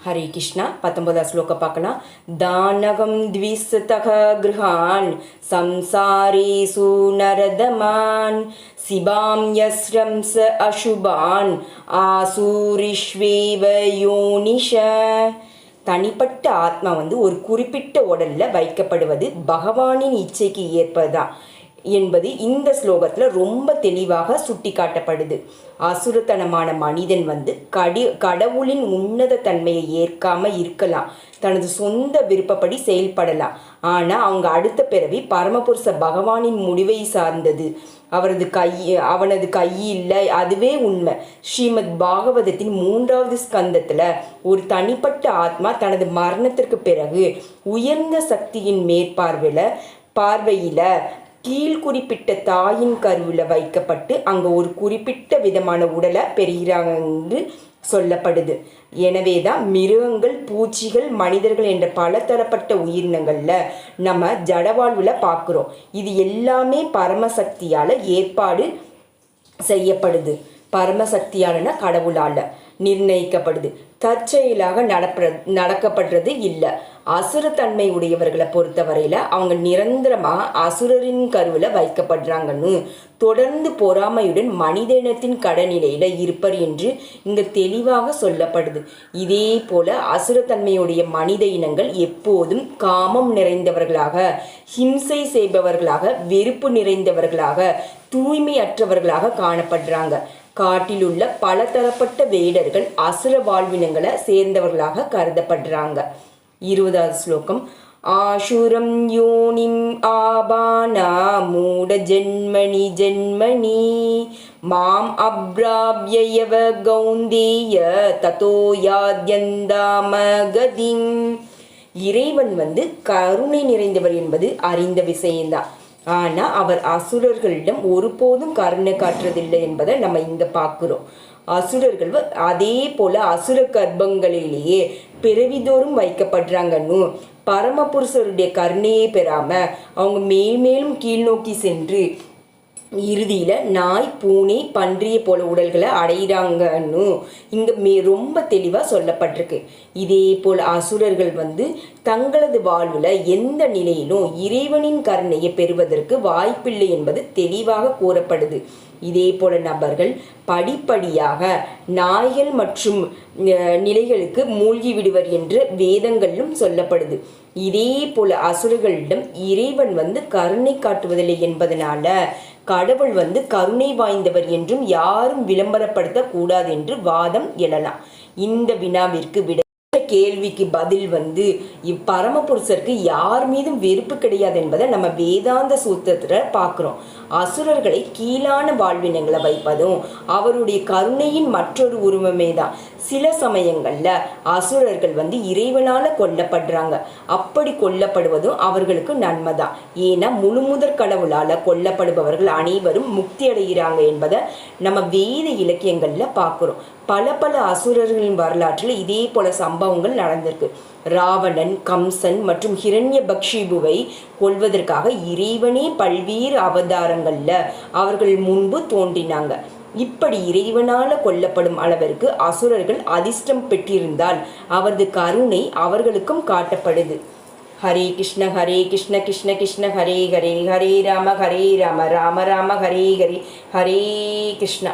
ஹரே கிருஷ்ணா. 19வது ஸ்லோகம் பார்க்கலாம். தானகம் த்விசதக கிருஹான் சம்சாரேசு நரதமான் சிபாம் யஸ்ரம்ச அசுபான் ஆசூரிஷ்வேவ யோனிஷ. தனிப்பட்ட ஆத்மா ஒரு குறிப்பிட்ட உடல்ல வைக்கப்படுவது பகவானின் இச்சைக்கு ஏற்பதான் என்பது இந்த ஸ்லோகத்தில் ரொம்ப தெளிவாக சுட்டி காட்டப்படுது. அசுரத்தனமான மனிதன் கடவுளின் உன்னத தன்மையை ஏற்காம இருக்கலாம், தனது சொந்த விருப்பப்படி செயல்படலாம். ஆனால் அவங்க அடுத்த பிறவி பரமபுருஷ பகவானின் முடிவை சார்ந்தது. அவனது கையில் அதுவே உண்மை. ஸ்ரீமத் பாகவதத்தின் 3வது ஸ்கந்தத்தில் ஒரு தனிப்பட்ட ஆத்மா தனது மரணத்திற்கு பிறகு உயர்ந்த சக்தியின் பார்வையில் கீழ் குறிப்பிட்ட தாயின் கருவில் வைக்கப்பட்டு அங்கே ஒரு குறிப்பிட்ட விதமான உடலை பெறுகிறாங்க என்று சொல்லப்படுது. எனவே தான் மிருகங்கள், பூச்சிகள், மனிதர்கள் என்ற பலதரப்பட்ட உயிரினங்களில் நம்ம ஜடவாழ்வில் பார்க்குறோம். இது எல்லாமே பரமசக்தியால் ஏற்பாடு செய்யப்படுது. பரமசக்தியாலனா கடவுளால் நிர்ணயிக்கப்படுது. தற்செயலாக நடக்கப்படுறது இல்லை. அசுரத்தன்மை உடையவர்களை பொறுத்தவரையில் அவங்க நிரந்தரமாக அசுரரின் கருவில் வைக்கப்படுறாங்கன்னு தொடர்ந்து பொறாமையுடன் மனித இனத்தின் கடநிலையில் இருப்பர் என்று இங்கே தெளிவாக சொல்லப்படுது. இதே போல அசுரத்தன்மையுடைய மனித இனங்கள் எப்போதும் காமம் நிறைந்தவர்களாக, ஹிம்சை செய்பவர்களாக, வெறுப்பு நிறைந்தவர்களாக, தூய்மையற்றவர்களாக காணப்படுறாங்க. காட்டிலுள்ள பலதரப்பட்ட வேடர்கள் அசுர வாழ்வினங்களை சேர்ந்தவர்களாக கருதப்படுறாங்க. 20வது ஸ்லோகம். ஆசுரம் யோனிம் ஆபானா மூட ஜென்மணி ஜென்மணி மாம் அப்ராப்யயவ கௌந்தேய ததோ யாத்யந்தாமகதிம். இறைவன் கருணை நிறைந்தவர் என்பது அறிந்த விஷயம்தான். ஆனால் அவர் அசுரர்களிடம் ஒருபோதும் கருணை காட்டுறதில்லை என்பதை நம்ம இங்கே பார்க்குறோம். அசுரர்கள் அதே போல அசுர கர்ப்பங்களிலேயே பிறவிதோறும் வைக்கப்படுறாங்கன்னு பரமபுருஷருடைய கருணையை பெறாம அவங்க மேல்மேலும் கீழ்நோக்கி சென்று இறுதியில் நாய், பூனை, பன்றியை போல உடல்களை அடைகிறாங்கன்னு இங்கே ரொம்ப தெளிவாக சொல்லப்பட்டிருக்கு. இதே போல் அசுரர்கள் தங்களது வாழ்வில் எந்த நிலையிலும் இறைவனின் கருணையை பெறுவதற்கு வாய்ப்பில்லை என்பது தெளிவாக கூறப்படுது. இதே போல நபர்கள் படிப்படியாக நாய்கள் மற்றும் நிலைகளுக்கு மூழ்கி விடுவர் என்று வேதங்களிலும் சொல்லப்படுது. இதே போல அசுரர்களிடம் இறைவன் கருணை காட்டுவதில்லை என்பதனால கடவுள் கருணை வாய்ந்தவர் என்றும் யாரும் விளம்பரப்படுத்த கூடாது என்று வாதம் எழலாம். இந்த வினாவிற்கு விட கேள்விக்கு பதில் பரமபுருஷருக்கு யார் மீதும் வெறுப்பு கிடையாது என்பதை நம்ம வேதாந்த சூத்திரத்தில் பார்க்குறோம். அசுரர்களை கீழான வாழ்வினங்களை வைப்பதும் அவருடைய கருணையின் மற்றொரு உருவமே தான். சில சமயங்களில் அசுரர்கள் இறைவனால் கொல்லப்படுறாங்க. அப்படி கொல்லப்படுவதும் அவர்களுக்கு நன்மை தான். ஏன்னா முழுமுதற் கடவுளால் கொல்லப்படுபவர்கள் அனைவரும் முக்தி அடைகிறாங்க என்பதை நம்ம வேத இலக்கியங்களில் பார்க்குறோம். பல அசுரர்களின் வரலாற்றில் இதே போல சம்பவங்கள் நடந்திருக்கு. ராவணன், கம்சன் மற்றும் ஹிரண்யபக்ஷிபுவை கொல்வதற்காக இறைவனே பல்வேறு அவதாரங்களில் அவர்கள் முன்பு தோன்றினாங்க. இப்படி இறைவனால கொல்லப்படும் அளவிற்கு அசுரர்கள் அதிர்ஷ்டம் பெற்றிருந்தால் அவரது கருணை அவர்களுக்கும் காட்டப்படுது. ஹரே கிருஷ்ண ஹரே கிருஷ்ண கிருஷ்ண கிருஷ்ண ஹரே ஹரே ஹரே ராம ராம ராம ஹரே ஹரே. ஹரே கிருஷ்ணா.